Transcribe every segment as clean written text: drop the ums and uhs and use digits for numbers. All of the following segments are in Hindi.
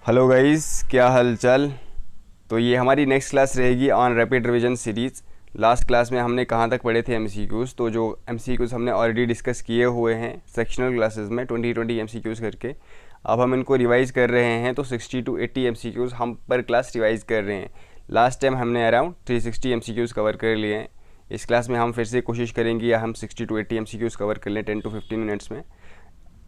हेलो गाइस, क्या हाल चाल। तो ये हमारी नेक्स्ट क्लास रहेगी on rapid revision series. Last class में हमने कहाँ तक पढ़े थे एमसीक्यूज़। तो जो एमसीक्यूज़ हमने ऑलरेडी डिस्कस किए हुए हैं सेक्शनल क्लासेस में 20 एमसीक्यूज़ करके, अब हम इनको रिवाइज़ कर रहे हैं। तो 60 to 80 एमसीक्यूज़ हम पर क्लास रिवाइज़ कर रहे हैं। लास्ट टाइम हमने अराउंड 360 एमसीक्यूज़ कवर कर लिए हैं। इस क्लास में हम फिर से कोशिश करेंगे या हम 60 to 80 एमसीक्यूज़ कवर कर लें 10 to 15 मिनट्स में।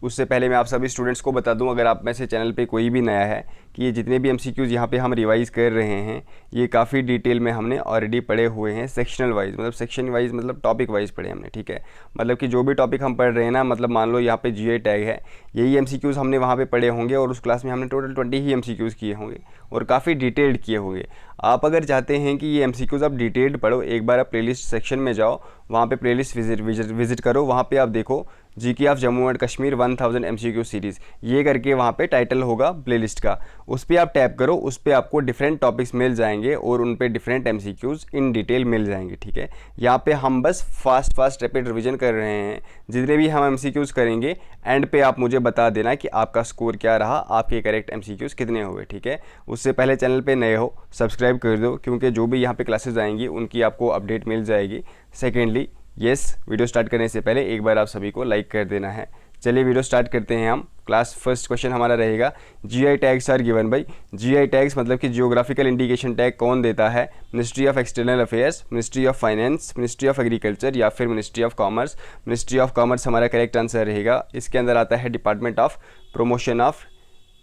उससे पहले मैं आप सभी स्टूडेंट्स को बता दूं, अगर आप में से चैनल पे कोई भी नया है, कि ये जितने भी एमसीक्यूज़ यहाँ पे हम रिवाइज़ कर रहे हैं ये काफ़ी डिटेल में हमने ऑलरेडी पढ़े हुए हैं। सेक्शनल वाइज मतलब सेक्शन वाइज मतलब टॉपिक वाइज पढ़े हमने, ठीक है। मतलब कि जो भी टॉपिक हम पढ़ रहे हैं ना, मतलब मान लो यहाँ पे जीआई टैग है, यही एमसीक्यूज़ हमने वहाँ पे पढ़े होंगे और उस क्लास में हमने टोटल 20 ही एमसीक्यूज़ किए होंगे और काफ़ी डिटेल्ड किए होंगे। आप अगर चाहते हैं कि ये एमसीक्यूज़ आप डिटेल्ड पढ़ो, एक बार आप प्लेलिस्ट सेक्शन में जाओ, वहाँ पे प्लेलिस्ट विजिट करो। वहाँ पे आप देखो GK of Jammu and Kashmir 1000 MCQ series, ये करके वहाँ पे टाइटल होगा प्लेलिस्ट का। उस पर आप टैप करो, उस पर आपको डिफरेंट टॉपिक्स मिल जाएंगे और उन पे डिफरेंट एमसीक्यूज़ इन डिटेल मिल जाएंगे, ठीक है। यहाँ पे हम बस फास्ट रैपिड रिवीजन कर रहे हैं। जितने भी हम एमसीक्यूज़ करेंगे एंड पे आप मुझे बता देना कि आपका स्कोर क्या रहा, आपके करेक्ट एमसीक्यूज़ कितने हुए, ठीक है। उससे पहले चैनल पे नए हो सब्सक्राइब कर दो, क्योंकि जो भी यहाँ पे क्लासेस आएंगी उनकी आपको अपडेट मिल जाएगी। सेकेंडली वीडियो स्टार्ट करने से पहले एक बार आप सभी को लाइक कर देना है। चलिए वीडियो स्टार्ट करते हैं हम। क्लास फर्स्ट क्वेश्चन हमारा रहेगा, GI tags are given by. GI tags मतलब कि जियोग्राफिकल इंडिकेशन टैग कौन देता है? Ministry of external affairs, ministry of finance, ministry of agriculture या फिर ministry of commerce. Ministry of commerce हमारा करेक्ट आंसर रहेगा। इसके अंदर आता है department of promotion of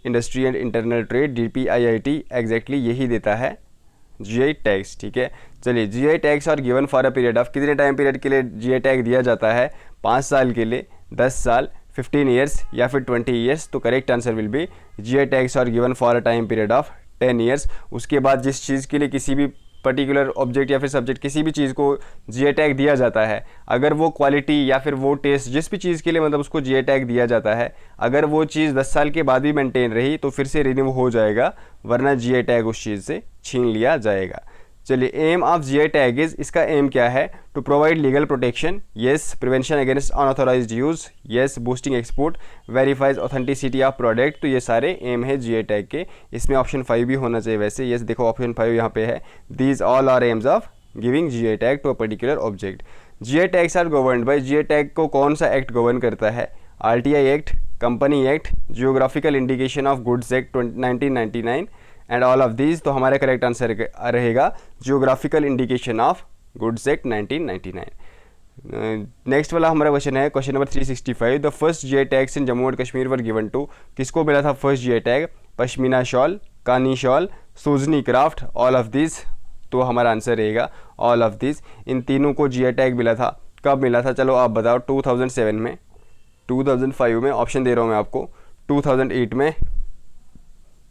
industry and internal trade, DPIIT, exactly यही देता है जीआई टैग्स, ठीक है। चलिए, जीआई टैग्स और given for a period of, कितने टाइम पीरियड के लिए जीआई टैग दिया जाता है? 5 साल के लिए, 10 साल, 15 ईयर्स या फिर 20 ईयर्स। तो correct answer will be GI tags और given for a time period of 10 years. उसके बाद जिस चीज़ के लिए किसी भी पर्टिकुलर ऑब्जेक्ट या फिर सब्जेक्ट, किसी भी चीज़ को जीआई टैग दिया जाता है, अगर वो क्वालिटी या फिर वो टेस्ट, जिस भी चीज़ के लिए मतलब उसको जीआई टैग दिया जाता है, अगर वो चीज़ 10 साल के बाद भी मेंटेन रही तो फिर से रिन्यू हो जाएगा, वरना जीआई टैग उस चीज़ से छीन लिया जाएगा। चलिए, aim of GI tag is, इसका एम क्या है? To provide legal protection, yes. Prevention against unauthorised use, yes. Boosting export, verifies authenticity of product. तो ये सारे एम है जीआई टैग के। इसमें ऑप्शन 5 भी होना चाहिए वैसे, यस। देखो ऑप्शन 5 यहाँ पे है, these all are aims of giving GI tag to a particular object. GI tags are governed by, GI tag को कौन सा एक्ट गवर्न करता है? RTI act, company act, geographical indication of goods act 1999 and all of these. तो हमारा करेक्ट आंसर रहेगा geographical indication of goods act 1999। Next वाला हमारा क्वेश्चन है, question number 365। The first GI tags in Jammu and Kashmir were given to, किसको मिला था first GI tag? Pashmina shawl, Kani shawl, Sozni craft, all of this. तो हमारा आंसर रहेगा ऑल ऑफ दिस। इन तीनों को जीआई टैग मिला था। कब मिला था? चलो आप बताओ। 2007 में, 2005 में, ऑप्शन दे रहा हूँ मैं आपको, 2008 में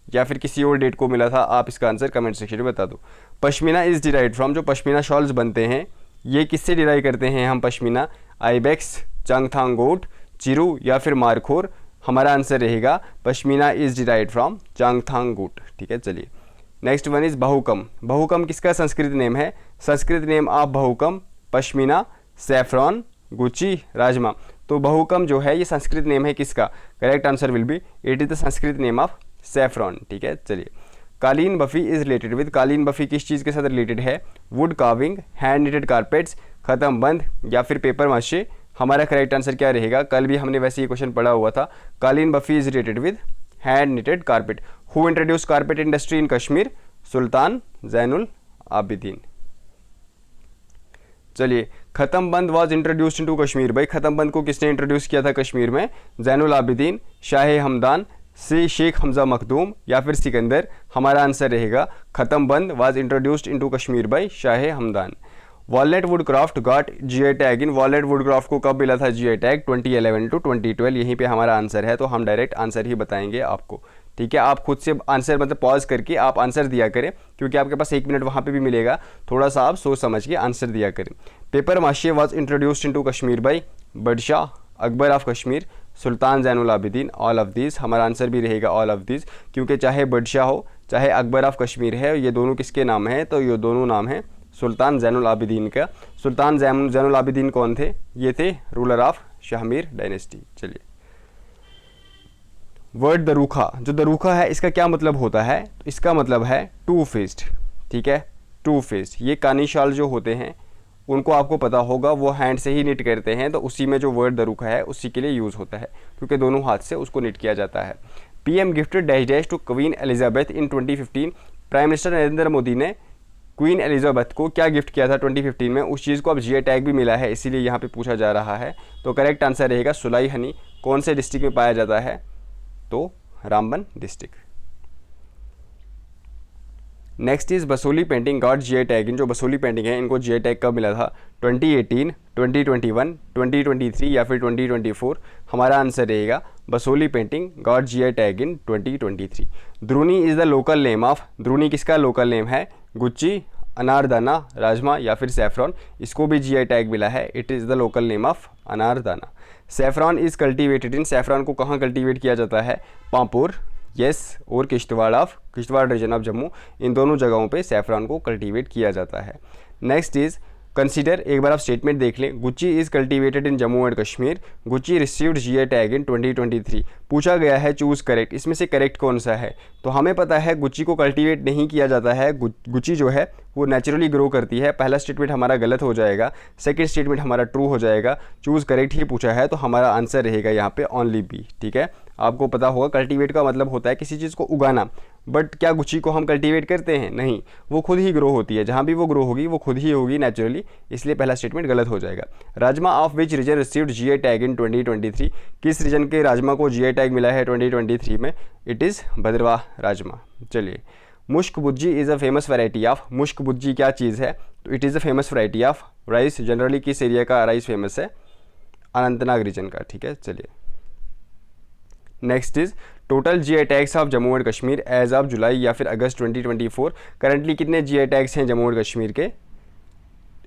या फिर किसी और डेट को मिला था। आप इसका आंसर कमेंट सेक्शन में बता दो। पश्मीना इज डिराइव फ्रॉम, जो पश्मीना शॉल्स बनते हैं ये किससे डिराइव करते हैं हम पश्मीना? आइबेक्स, चांगथांग गोट, चिरू या फिर मारखोर। हमारा आंसर रहेगा pashmina is derive from Changthang goat, ठीक है। चलिए, next one is bahukam. Bahukam किसका संस्कृत नेम है? Sanskrit name of bahukam, pashmina, saffron, gucchi, rajma. तो बहुकम जो है ये संस्कृत नेम है किसका? Correct answer will be it is the Sanskrit name of saffron, ठीक है। चलिए, kaleen bafi is related with, कालीन बफी किस चीज़ के साथ रिलेटेड है? Wood carving, hand knitted carpets, खत्म बंद या फिर पेपर माशे। हमारा करेक्ट आंसर क्या रहेगा? कल भी हमने वैसे ये क्वेश्चन पढ़ा हुआ था। Kaleen bafi is related with hand knitted carpet. Who introduce carpet industry in Kashmir? Sultan Zainul Abidin. चलिए, खत्म बंद वाज इंट्रोड्यूस्ड इनटू कश्मीर। भाई खत्म बंद को किसने इंट्रोड्यूस किया था कश्मीर में? जैनुल आबिदीन, शाह हमदान, से शेख हमजा मखदूम या फिर सिकंदर। हमारा आंसर रहेगा khatamband was introduced into Kashmir by Shah Hamdan. Walnut wood craft got GI tag in, walnut wood craft को कब मिला था जीआई टैग? 2011 to 2012। यहीं पे हमारा आंसर है, तो हम डायरेक्ट आंसर ही बताएंगे आपको, ठीक है। आप खुद से आंसर मतलब पॉज करके आप आंसर दिया करें, क्योंकि आपके पास 1 मिनट वहाँ पे भी मिलेगा, थोड़ा सा आप सोच समझ के आंसर दिया करें। Papier mache was introduced into Kashmir by Budshah, Akbar of Kashmir, Sultan Zainul Abidin, all of this. हमारा आंसर भी रहेगा ऑल ऑफ दिस, क्योंकि चाहे बडशाह हो चाहे अकबर ऑफ कश्मीर है, ये दोनों किसके नाम हैं? तो ये दोनों नाम हैं सुल्तान जैनुल आबिदीन का। सुल्तान जैनुल आबिदीन कौन थे? ये थे रूलर ऑफ शाहमीर डायनेस्टी। चलिए, वर्ड दरूखा, जो दरूखा है इसका क्या मतलब होता है, तो इसका मतलब है टू फेस्ड, ठीक है, टू फेस्ड। ये कानी शाल जो होते हैं उनको आपको पता होगा, वो हैंड से ही निट करते हैं, तो उसी में जो वर्ड दरूखा है उसी के लिए यूज़ होता है, क्योंकि दोनों हाथ से उसको निट किया जाता है। PM gifted dash dash to Queen Elizabeth in 2015। Prime minister Narendra Modi ने क्वीन एलिजाबेथ को क्या गिफ्ट किया था 2015 में, उस चीज़ को अब जीआई टैग भी मिला है, इसीलिए यहाँ पे पूछा जा रहा है। तो करेक्ट आंसर रहेगा सुलाई हनी। कौन से डिस्ट्रिक्ट में पाया जाता है, तो Ramban district. Next is Basohli painting got GI tag. इन जो बसोली पेंटिंग है इनको जीआई टैग कब मिला था, 2018, 2021, 2023 या फिर 2024। हमारा आंसर रहेगा Basoli painting got GI tag इन 2023। द्रोणी is the local name of, द्रोणी किसका लोकल नेम है, गुच्ची, अनारदाना, राजमा या फिर सैफरॉन। इसको भी जीआई टैग मिला है, it is the local name of anardana. Saffron is cultivated in, saffron को कहाँ कल्टिवेट किया जाता है, पांपुर, यस, और किश्तवाड़ रीजन ऑफ जम्मू, इन दोनों जगहों पे सैफरॉन को कल्टीवेट किया जाता है। नेक्स्ट इज कंसीडर, एक बार आप स्टेटमेंट देख लें, Gucci is cultivated in Jammu and Kashmir, Gucci received GI tag इन 2023। पूछा गया है चूज करेक्ट, इसमें से करेक्ट कौन सा है, तो हमें पता है गुच्ची को कल्टीवेट नहीं किया जाता है, गुच्ची जो है वो नेचुरली ग्रो करती है। पहला स्टेटमेंट हमारा गलत हो जाएगा, सेकंड स्टेटमेंट हमारा ट्रू हो जाएगा। चूज करेक्ट ही पूछा है, तो हमारा आंसर रहेगा यहाँ पे ओनली बी, ठीक है। आपको पता होगा कल्टीवेट का मतलब होता है किसी चीज़ को उगाना, बट क्या गुच्ची को हम कल्टीवेट करते हैं, नहीं, वो खुद ही ग्रो होती है, जहाँ भी वो ग्रो होगी वो खुद ही होगी नेचुरली, इसलिए पहला स्टेटमेंट गलत हो जाएगा। Rajma of which region received GI tag इन 2023, किस रीजन के राजमा को जीआई टैग मिला है 2023 में, इट इज़ भद्रवाह राजमा। चलिए, Mushk Budji is a famous variety of, Mushk Budji क्या चीज़ है, तो it is a famous variety of rice. Generally किस एरिया का राइस फेमस है, अनंतनाग रीजन का, ठीक है। चलिए, next is total GI tags of Jammu and Kashmir as of July या फिर अगस्त 2024। करंटली कितने जीआई टैग्स हैं जम्मू एंड कश्मीर के,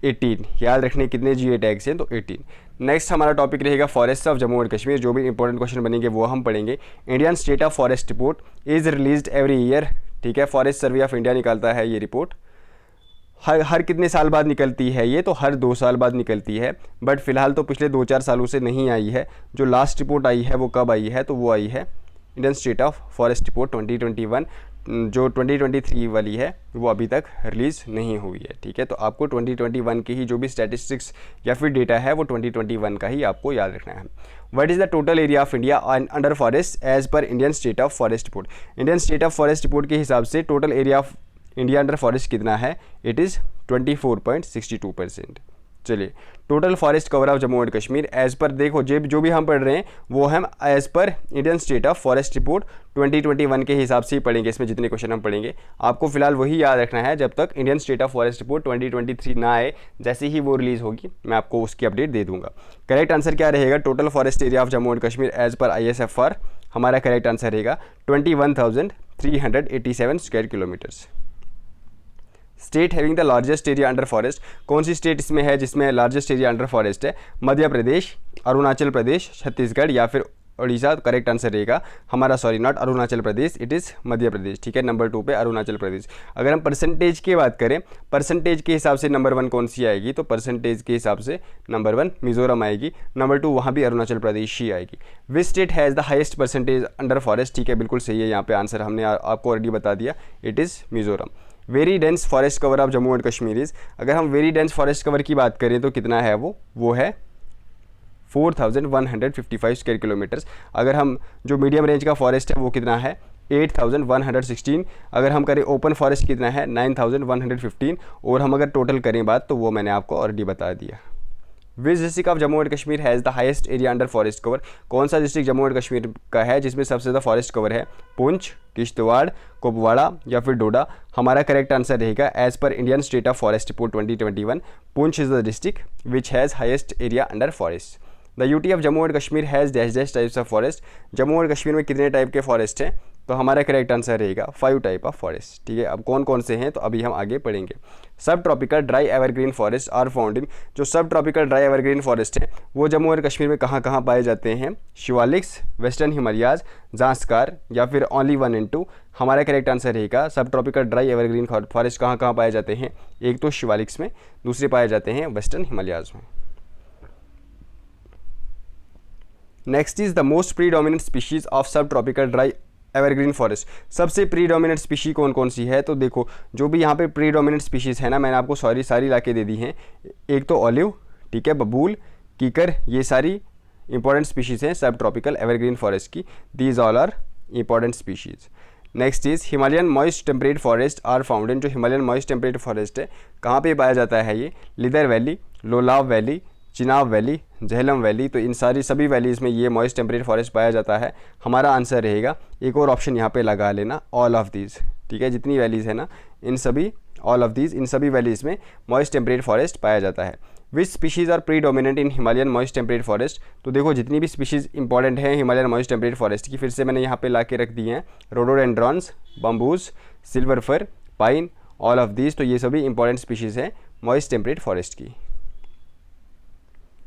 18। याद रखने कितने जीआई टैग्स हैं, तो 18। नेक्स्ट हमारा टॉपिक रहेगा forest of Jammu and Kashmir. जो भी इंपॉर्टेंट क्वेश्चन बनेंगे वो हम पढ़ेंगे। Indian state of forest report is released every year, ठीक है। फॉरेस्ट सर्वे ऑफ इंडिया निकालता है ये रिपोर्ट, हर कितने साल बाद निकलती है ये, तो हर 2 साल बाद निकलती है, बट फिलहाल तो पिछले 2-4 सालों से नहीं आई है। जो लास्ट रिपोर्ट आई है वो कब आई है, तो वो आई है Indian state of forest report 2021। जो 2023 वाली है वो अभी तक रिलीज़ नहीं हुई है, ठीक है। तो आपको 2021 की ही जो भी स्टैटिस्टिक्स या फिर डेटा है वो 2021 का ही आपको याद रखना है। What is the total area of India under forest as per Indian state of forest report. Indian state of forest report के हिसाब से total area of India under forest कितना है, इट इज़ 24.62%। चलिए, total forest cover of Jammu and Kashmir as per, देखो जो भी हम पढ़ रहे हैं वो हम as per Indian state of forest report 2021 के हिसाब से ही पढ़ेंगे। इसमें जितने क्वेश्चन हम पढ़ेंगे आपको फिलहाल वही याद रखना है जब तक Indian state of forest report 2023 ना आए। जैसे ही वो रिलीज़ होगी मैं आपको उसकी अपडेट दे दूंगा। करेक्ट आंसर क्या रहेगा, total forest area of Jammu and Kashmir as per ISFR, हमारा करेक्ट आंसर रहेगा 21,387 square kilometres. State having the largest area under forest, कौन सी स्टेट इसमें है जिसमें लार्जेस्ट एरिया अंडर फॉरेस्ट है, मध्य प्रदेश, अरुणाचल प्रदेश, छत्तीसगढ़ या फिर उड़ीसा। करेक्ट आंसर रहेगा हमारा, sorry not Arunachal Pradesh, it is Madhya Pradesh, ठीक है। नंबर 2 पे अरुणाचल प्रदेश। अगर हम परसेंटेज की बात करें, परसेंटेज के हिसाब से नंबर 1 कौन सी आएगी, तो परसेंटेज के हिसाब से नंबर 1 मिजोरम आएगी, नंबर 2 वहाँ भी अरुणाचल प्रदेश ही आएगी। Which state has the highest percentage under forest, ठीक है, बिल्कुल सही है, यहाँ पे आंसर हमने आपको ऑलरेडी बता दिया, it is Mizoram. Very dense forest cover of Jammu and Kashmir is, अगर हम वेरी डेंस फॉरेस्ट कवर की बात करें तो कितना है वो है 4,155 स्क्वायर किलोमीटर्स। अगर हम जो मीडियम रेंज का फॉरेस्ट है वो कितना है 8,116। अगर हम करें ओपन फॉरेस्ट कितना है 9,115, और हम अगर टोटल करें बात तो वो मैंने आपको ऑलरेडी बता दिया। विच district of Jammu and Kashmir has the highest area under forest cover, कौन सा डिस्ट्रिक्ट जम्मू एंड कश्मीर का है जिसमें सबसे ज़्यादा फॉरेस्ट कवर है, पुंछ, किश्तवाड़, कुपवाड़ा या फिर डोडा। हमारा करेक्ट आंसर रहेगा as per Indian state of forest report 2021, Poonch is the district which has highest area under forest. The UT of Jammu and Kashmir has dash dash types of forest, Jammu and Kashmir में कितने टाइप के फॉरेस्ट हैं, तो हमारा करेक्ट आंसर रहेगा 5 टाइप ऑफ फॉरेस्ट, ठीक है। अब कौन कौन से हैं तो अभी हम आगे पढ़ेंगे। Subtropical dry evergreen forest are found in, जो subtropical dry evergreen forest हैं वो जम्मू एंड कश्मीर में कहाँ कहाँ पाए जाते हैं, शिवालिक्स, वेस्टर्न हिमालयाज, जांस्कार या फिर ओनली 1 and 2। हमारा करेक्ट आंसर रहेगा सब ट्रॉपिकल ड्राई एवरग्रीन फॉरेस्ट कहाँ कहाँ पाए जाते हैं, एक तो शिवालिक्स में, दूसरे पाए जाते हैं वेस्टर्न हिमालयाज में। Next is the most predominant species of सब ट्रॉपिकल ड्राई एवरग्रीन फॉरेस्ट। सबसे प्रीडोमिनेंट स्पीशी कौन कौन सी है, तो देखो जो भी यहाँ पे प्रीडोमिनेंट स्पीशीज़ है ना, मैंने आपको सारी ला के दे दी हैं। एक तो ऑलिव, ठीक है, बबूल, कीकर, ये सारी इंपॉर्टेंट स्पीशीज़ हैं सब ट्रॉपिकल एवरग्रीन फॉरेस्ट की। These all are important species. Next is Himalayan moist temperate forest are found in. जो हिमालयन मॉइस्ट टेम्परेट फॉरेस्ट है कहाँ पे पाया जाता है ये, Lidder valley, Lolab valley, Chenab valley, Jhelum valley. तो इन सभी वैलीज़ में ये मॉइस्ट टेम्परेट फॉरेस्ट पाया जाता है। हमारा आंसर रहेगा, एक और ऑप्शन यहाँ पे लगा लेना, ऑल ऑफ दीज, ठीक है, जितनी वैलीज़ है ना इन सभी, ऑल ऑफ दीज, इन सभी वैलीज़ में मॉइस्ट टेम्परेट फॉरेस्ट पाया जाता है। Which species are predominant in Himalayan moist temperate forest. तो देखो जितनी भी स्पीशीज़ इंपॉर्टेंट है हिमालयन मॉइस्ट टेम्परेट फॉरेस्ट की, फिर से मैंने यहाँ पे ला के रख दी हैं, rhododendrons, bamboos, silver fir, pine, all of these. तो ये सभी इंपॉर्टेंट स्पीशीज़ हैं मॉइस्ट टेम्परेट फॉरेस्ट की।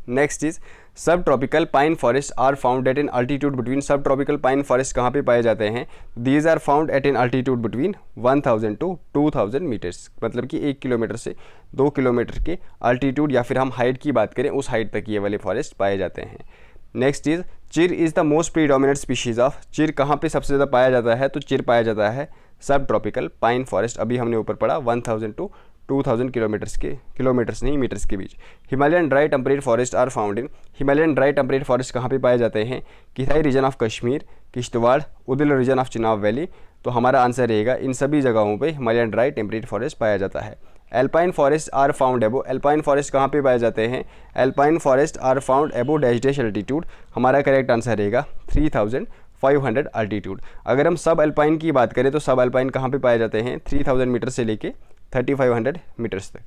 Next is subtropical pine forest are found at an altitude between. Subtropical pine forest कहाँ पे पाए जाते हैं, these are found at an altitude between 1000 to 2000 metres. मतलब कि 1 किलोमीटर से 2 किलोमीटर के अल्टीट्यूड या फिर हम हाइट की बात करें उस हाइट तक ये वाले फॉरेस्ट पाए जाते हैं। नेक्स्ट इज चिर is the most predominant species of. चिर कहाँ पे सबसे ज़्यादा पाया जाता है, तो चिर पाया जाता है सब ट्रॉपिकल पाइन फॉरेस्ट। अभी हमने ऊपर पढ़ा 1000 to 2000 किलोमीटर्स नहीं मीटर्स के बीच। Himalayan dry temperate forest are found in. Himalayan dry temperate forest कहाँ पे पाए जाते हैं, Kisai region of Kashmir, Kishtwar, Udal region of Chenab valley. तो हमारा आंसर रहेगा इन सभी जगहों पे हिमालयन ड्राई टेम्परेट फॉरेस्ट पाया जाता है। एल्पाइन फॉरेस्ट आर फाउंड एबो। एल्पाइन फॉरेस्ट कहाँ पे पाए जाते हैं, एल्पाइन फॉरेस्ट आर फाउंड एबो डैश अल्टीट्यूड। हमारा करेक्ट आंसर रहेगा 3500 अल्टीट्यूड। अगर हम सब एल्पाइन की बात करें तो सब एल्पाइन कहाँ पे पाए जाते हैं, 3000 मीटर से लेके 3500 मीटर्स तक।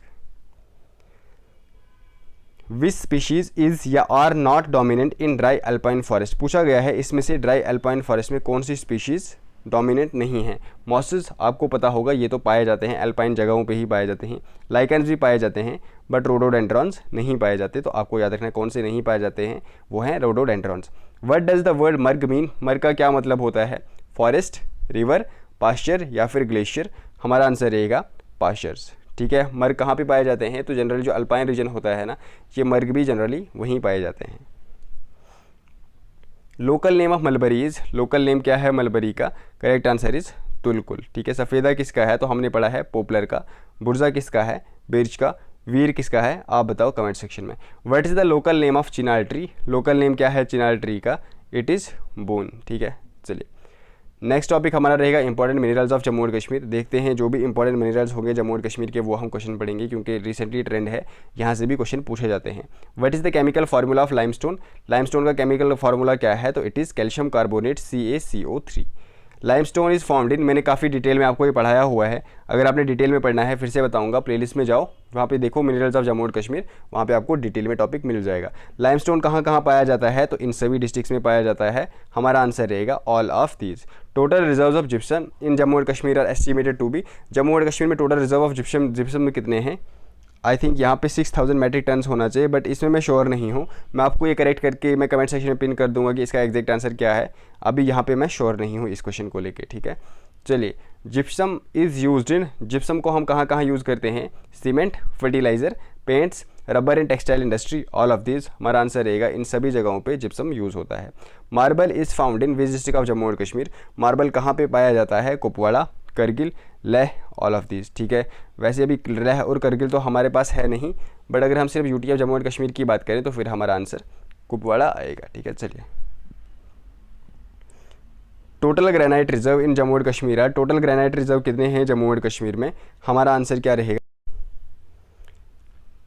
विच स्पीशीज इज या are not dominant in dry alpine forest. पूछा गया है इसमें से ड्राई अल्पाइन फॉरेस्ट में कौन सी स्पीशीज डोमिनेंट नहीं है। मॉसेस आपको पता होगा ये तो पाए जाते हैं, अल्पाइन जगहों पे ही पाए जाते हैं। लाइकेंस भी पाए जाते हैं बट रोडोडेंड्रॉन्स नहीं पाए जाते। तो आपको याद रखना है कौन से नहीं पाए जाते हैं, वो हैं rhododendrons. What does the word marg mean. Marg का क्या मतलब होता है, फॉरेस्ट, रिवर, पास्चर या फिर ग्लेशियर। हमारा आंसर रहेगा पास्चर्स, ठीक है। मर्ग कहाँ पे पाए जाते हैं, तो जनरली जो अल्पाइन रीजन होता है ना, ये मर्ग भी जनरली वहीं पाए जाते हैं। Local name of mulberry is. Local name क्या है मलबरी का, करेक्ट आंसर इज तुलकुल, ठीक है। सफ़ेदा किसका है, तो हमने पढ़ा है पॉपुलर का। बुर्जा किसका है, बिर्च का। वीर किसका है, आप बताओ कमेंट सेक्शन में। What is the local name of Chinar tree. Local name क्या है चिनार ट्री का, इट इज़ बोन, ठीक है। चलिए नेक्स्ट टॉपिक हमारा रहेगा important minerals of Jammu and Kashmir. देखते हैं जो भी इंपॉर्टेंट मिनरल्स होंगे जम्मू एंड कश्मीर के वो हम क्वेश्चन पढ़ेंगे, क्योंकि रिसेंटली ट्रेंड है, यहाँ से भी क्वेश्चन पूछे जाते हैं। What is the chemical formula of limestone. Limestone का केमिकल फार्मूला क्या है, तो it is calcium carbonate CaCO3। Limestone is found इन। मैंने काफ़ी डिटेल में आपको ये पढ़ाया हुआ है, अगर आपने डिटेल में पढ़ना है फिर से बताऊंगा, प्लेलिस्ट में जाओ, वहाँ पे देखो minerals of Jammu and Kashmir, वहाँ पे आपको डिटेल में टॉपिक मिल जाएगा। लाइमस्टोन कहाँ कहाँ पाया जाता है, तो इन सभी डिस्ट्रिक्ट्स में पाया जाता है। हमारा आंसर रहेगा all of these. Total reserves of gypsum in Jammu and Kashmir are estimated to be. जम्मू एंड कश्मीर में टोटल रिजर्व ऑफ जिप्सम में कितने हैं, आई थिंक यहाँ पे 6000 मेट्रिक टन्स होना चाहिए, बट इसमें मैं श्योर नहीं हूँ। मैं आपको ये करेक्ट करके मैं कमेंट सेक्शन में पिन कर दूंगा कि इसका एग्जैक्ट आंसर क्या है। अभी यहाँ पे मैं श्योर नहीं हूँ इस क्वेश्चन को लेके, ठीक है। चलिए gypsum is used in. Gypsum को हम कहाँ कहाँ यूज़ करते हैं, cement, fertiliser, paints, rubber and textile industry, all of this. हमारा आंसर रहेगा इन सभी जगहों पे जिप्सम यूज़ होता है। Marble is found in which district of Jammu and Kashmir. Marble कहाँ पे पाया जाता है, Kupwara, Kargil, Leh, all of this, ठीक है। वैसे अभी लेह और करगिल तो हमारे पास है नहीं, बट अगर हम सिर्फ UT of Jammu and Kashmir की बात करें तो फिर हमारा आंसर कुपवाड़ा आएगा, ठीक है। चलिए total granite reserve in Jammu and Kashmir है। टोटल ग्रेनाइट रिजर्व कितने हैं जम्मू एंड कश्मीर में, हमारा आंसर क्या रहेगा,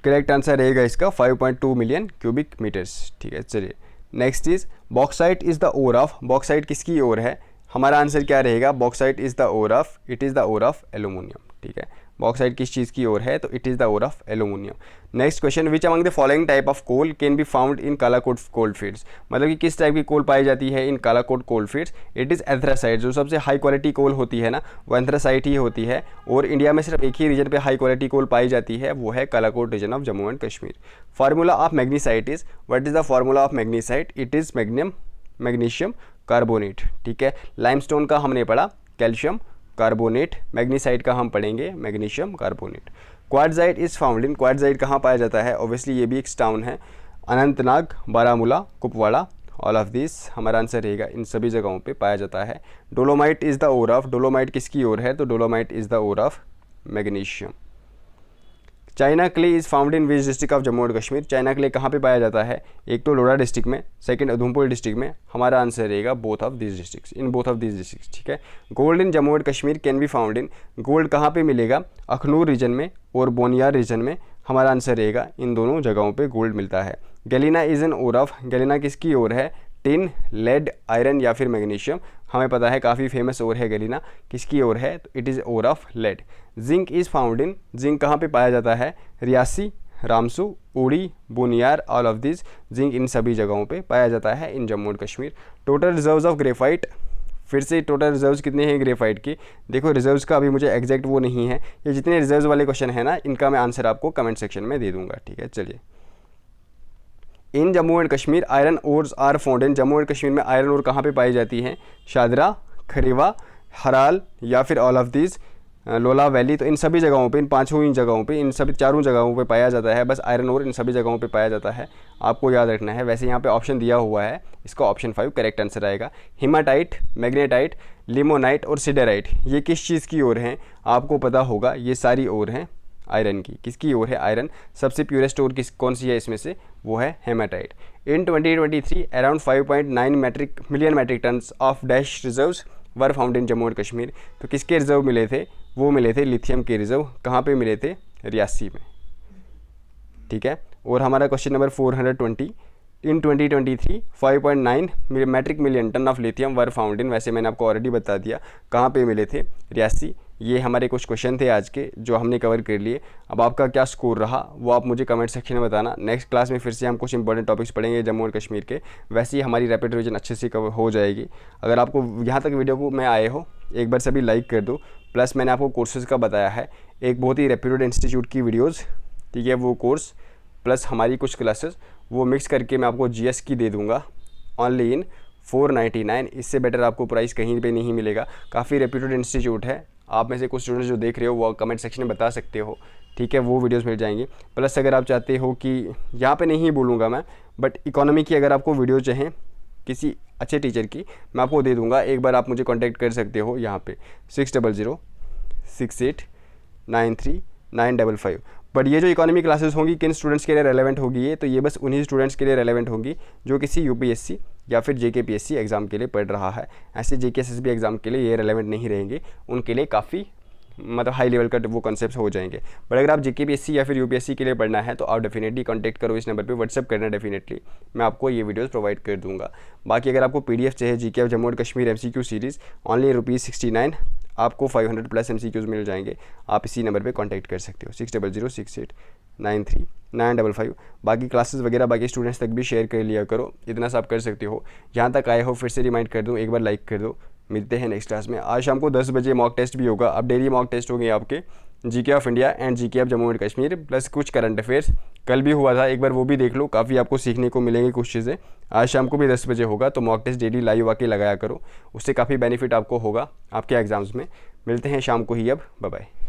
करेक्ट आंसर रहेगा इसका 5.2 मिलियन क्यूबिक मीटर्स, ठीक है। चलिए next is bauxite is the ore of. Bauxite किसकी ओर है, हमारा आंसर क्या रहेगा, bauxite is the ore of, it is the ore of aluminium, ठीक है। बॉक्साइट किस चीज़ की ओर है, तो it is the ore of aluminium. Next question, which among the following type of coal can be found in Kalakot coal fields. मतलब कि किस टाइप की कोल पाई जाती है इन Kalakot coal fields. It is anthracite. जो सबसे हाई क्वालिटी कोल होती है ना, वो एंथ्रासाइट ही होती है, और इंडिया में सिर्फ एक ही रीजन पे हाई क्वालिटी कोल पाई जाती है, वो है Kalakot region of Jammu and Kashmir. Formula of magnesite is, what is the formula of magnesite, it is magnesium carbonate, ठीक है। लाइमस्टोन का हमने पढ़ा कैल्शियम कार्बोनेट, मैग्नीसाइट का हम पढ़ेंगे magnesium carbonate. Quartzite is found in. Quartzite कहाँ पाया जाता है, ऑब्वियसली ये भी एक टाउन है, Anantnag, Baramulla, Kupwara, all of this हमारा आंसर रहेगा इन सभी जगहों पे पाया जाता है। Dolomite is the ore of, dolomite किसकी ओर है, तो dolomite is the ore of magnesium. China clay is found in which district of Jammu and Kashmir, China clay कहाँ पे पाया जाता है, एक तो लोहरा डिस्ट्रिक्ट में, सेकंड उधमपुर डिस्ट्रिक्ट में, हमारा आंसर रहेगा both of this districts, in both of this districts, ठीक है। Gold in Jammu and Kashmir can be found in, gold कहाँ पे मिलेगा, अखनूर रीजन में और बोनियार रीजन में, हमारा आंसर रहेगा इन दोनों जगहों पे गोल्ड मिलता है। Galena is an ore of, galena किसकी ओर है, टिन, लेड, आयरन या फिर मैग्नीशियम, हमें पता है काफ़ी फेमस ओर है गैलिना, किसकी ओर है, तो it is ore of lead. Zinc is found in, zinc कहाँ पे पाया जाता है, Reasi, Ramsu, Uri, Buniyar, all of this, zinc इन सभी जगहों पे पाया जाता है in Jammu and Kashmir. Total reserves of graphite, फिर से टोटल रिजर्व्स कितने हैं ग्रेफाइट की, देखो रिजर्व्स का अभी मुझे एग्जैक्ट वो नहीं है, ये जितने रिजर्व्स वाले क्वेश्चन है ना इनका मैं आंसर आपको कमेंट सेक्शन में दे दूंगा, ठीक है। चलिए, in Jammu and Kashmir iron ores are found in, Jammu and Kashmir में आयरन ओर कहाँ पे पाई जाती है, शादरा, खरीवा, हराल या फिर ऑल ऑफ दिस, लोला वैली, तो इन सभी जगहों पे, इन पांचों ही जगहों पे, इन सभी चारों जगहों पे पाया जाता है, बस आयरन ओर इन सभी जगहों पे पाया जाता है, आपको याद रखना है। वैसे यहाँ पे ऑप्शन दिया हुआ है, इसका ऑप्शन 5 करेक्ट आंसर आएगा। हिमाटाइट, मैग्नेटाइट, लिमोनाइट और सिडेराइट, ये किस चीज़ की ओर हैं, आपको पता होगा, ये सारी ओर हैं आयरन की, किसकी ओर है, आयरन। सबसे प्योरेस्ट ओर कौन सी है इसमें से, वो है haematite. In 2023 around 5.9 million metric tonnes of dash reserves were found in Jammu and Kashmir, तो किसके रिजर्व मिले थे, वो मिले थे लिथियम के रिजर्व, कहाँ पे मिले थे, रियासी में, ठीक है। और हमारा question number 420, in 2023 5.9 metric million tonne of lithium were found in, वैसे मैंने आपको ऑलरेडी बता दिया कहाँ पे मिले थे, रियासी। ये हमारे कुछ क्वेश्चन थे आज के जो हमने कवर कर लिए। अब आपका क्या स्कोर रहा वो आप मुझे कमेंट सेक्शन में बताना। नेक्स्ट क्लास में फिर से हम कुछ इंपॉर्टेंट टॉपिक्स पढ़ेंगे जम्मू और कश्मीर के, वैसे ही हमारी रैपिड रिवीजन अच्छे से कवर हो जाएगी। अगर आपको यहाँ तक वीडियो को मैं आए हो, एक बार सभी लाइक कर दो। प्लस मैंने आपको कोर्सेज़ का बताया है, एक बहुत ही रेप्यूटेड इंस्टीट्यूट की वीडियोज़, ठीक है, वो कोर्स प्लस हमारी कुछ क्लासेस, वो मिक्स करके मैं आपको जीएस की दे दूँगा ऑनली इन 499। इससे बेटर आपको प्राइस कहीं पे नहीं मिलेगा। काफ़ी रेप्यूटेड इंस्टीट्यूट है, आप में से कुछ स्टूडेंट्स जो देख रहे हो वो कमेंट सेक्शन में बता सकते हो, ठीक है, वो वीडियोस मिल जाएंगी। प्लस अगर आप चाहते हो कि यहाँ पे नहीं बोलूँगा मैं, बट इकोनॉमी की अगर आपको वीडियो चाहें किसी अच्छे टीचर की, मैं आपको दे दूँगा। एक बार आप मुझे कॉन्टैक्ट कर सकते हो यहाँ पे 6006893955। बट ये जो इकोनॉमी क्लासेस होंगी किन स्टूडेंट्स के लिए रेलेवेंट होगी ये, तो ये बस उन्हीं स्टूडेंट्स के लिए रेलेवेंट होंगी जो किसी यूपीएससी या फिर जेकेपीएससी एग्ज़ाम के लिए पढ़ रहा है। ऐसे जेकेएसएसबी एग्ज़ाम के लिए ये रेलेवेंट नहीं रहेंगे, उनके लिए काफ़ी मतलब हाई लेवल का वो कॉन्सेप्ट्स हो जाएंगे। बट अगर आप जेकेपीएससी या फिर यूपीएससी के लिए पढ़ना है तो आप डेफिनेटली कॉन्टैक्ट करो, इस नंबर पे व्हाट्सअप करना डेफिनेटली, मैं आपको ये वीडियोस प्रोवाइड कर दूंगा। बाकी अगर आपको पीडीएफ चाहिए GK of Jammu and Kashmir MCQ series only ₹69, आपको 500 प्लस एमसीक्यूज़ मिल जाएंगे। आप इसी नंबर पे कांटेक्ट कर सकते हो 6006893955। बाकी क्लासेस वगैरह बाकी स्टूडेंट्स तक भी शेयर कर लिया करो, इतना सा आप कर सकते हो। यहाँ तक आए हो फिर से रिमाइंड कर दूँ, एक बार लाइक कर दो। मिलते हैं नेक्स्ट क्लास में। आज शाम को 10 बजे मॉक टेस्ट भी होगा। अब डेली मॉक टेस्ट होंगे आपके GK of India and GK of Jammu and Kashmir, plus कुछ करंट अफेयर्स। कल भी हुआ था, एक बार वो भी देख लो, काफ़ी आपको सीखने को मिलेंगी कुछ चीज़ें। आज शाम को भी 10 बजे होगा, तो मॉक टेस्ट डेली लाइव आके लगाया करो, उससे काफ़ी बेनिफिट आपको होगा आपके एग्जाम्स में। मिलते हैं शाम को ही, अब बाय बाय।